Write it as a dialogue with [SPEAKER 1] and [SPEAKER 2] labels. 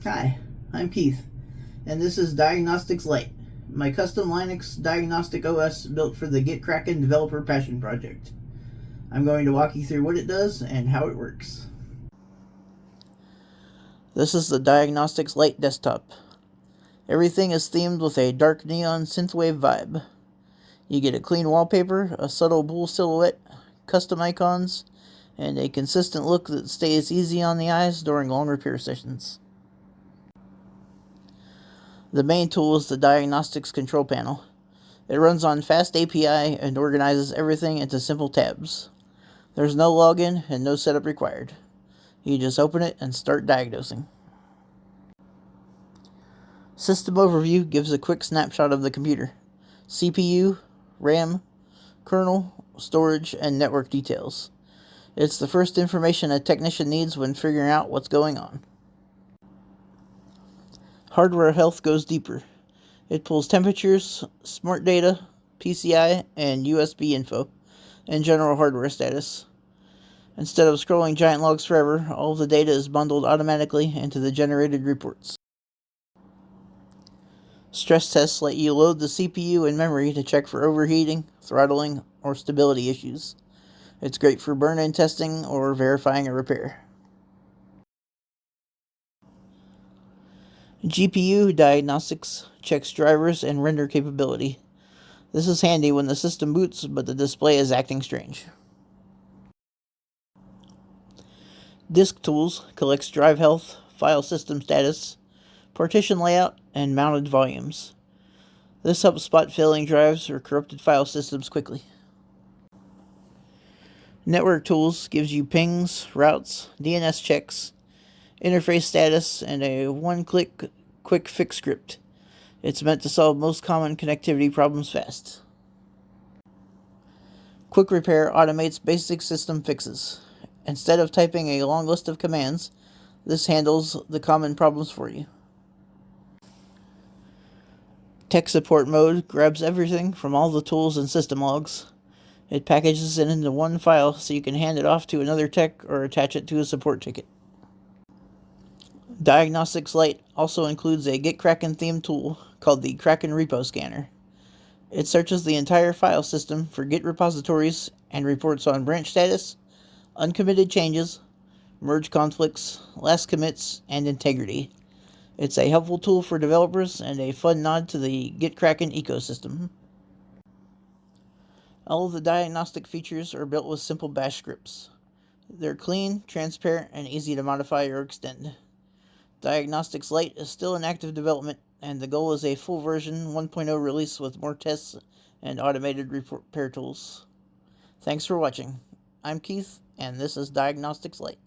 [SPEAKER 1] Hi, I'm Keith, and this is DiagnostiX Lite, my custom Linux diagnostic OS built for the GitKraken Developer Passion Project. I'm going to walk you through what it does and how it works. This is the DiagnostiX Lite desktop. Everything is themed with a dark neon synthwave vibe. You get a clean wallpaper, a subtle bull silhouette, custom icons, and a consistent look that stays easy on the eyes during long repair sessions. The main tool is the DiagnostiX Control Panel. It runs on FastAPI and organizes everything into simple tabs. There's no login and no setup required. You just open it and start diagnosing. System Overview gives a quick snapshot of the computer: CPU, RAM, kernel, storage, and network details. It's the first information a technician needs when figuring out what's going on. Hardware health goes deeper. It pulls temperatures, smart data, PCI, and USB info, and general hardware status. Instead of scrolling giant logs forever, all of the data is bundled automatically into the generated reports. Stress tests let you load the CPU and memory to check for overheating, throttling, or stability issues. It's great for burn-in testing or verifying a repair. GPU diagnostics checks drivers and render capability. This is handy when the system boots but the display is acting strange. Disk Tools collects drive health, file system status, partition layout, and mounted volumes. This helps spot failing drives or corrupted file systems quickly. Network Tools gives you pings, routes, DNS checks, interface status, and a one-click quick fix script. It's meant to solve most common connectivity problems fast. Quick Repair automates basic system fixes. Instead of typing a long list of commands, this handles the common problems for you. Tech Support Mode grabs everything from all the tools and system logs. It packages it into one file so you can hand it off to another tech or attach it to a support ticket. DiagnostiX Lite also includes a GitKraken-themed tool called the Kraken Repo Scanner. It searches the entire file system for Git repositories and reports on branch status, uncommitted changes, merge conflicts, last commits, and integrity. It's a helpful tool for developers and a fun nod to the GitKraken ecosystem. All of the diagnostic features are built with simple bash scripts. They're clean, transparent, and easy to modify or extend. DiagnostiX Lite is still in active development, and the goal is a full version 1.0 release with more tests and automated repair tools. Thanks for watching. I'm Keith, and this is DiagnostiX Lite.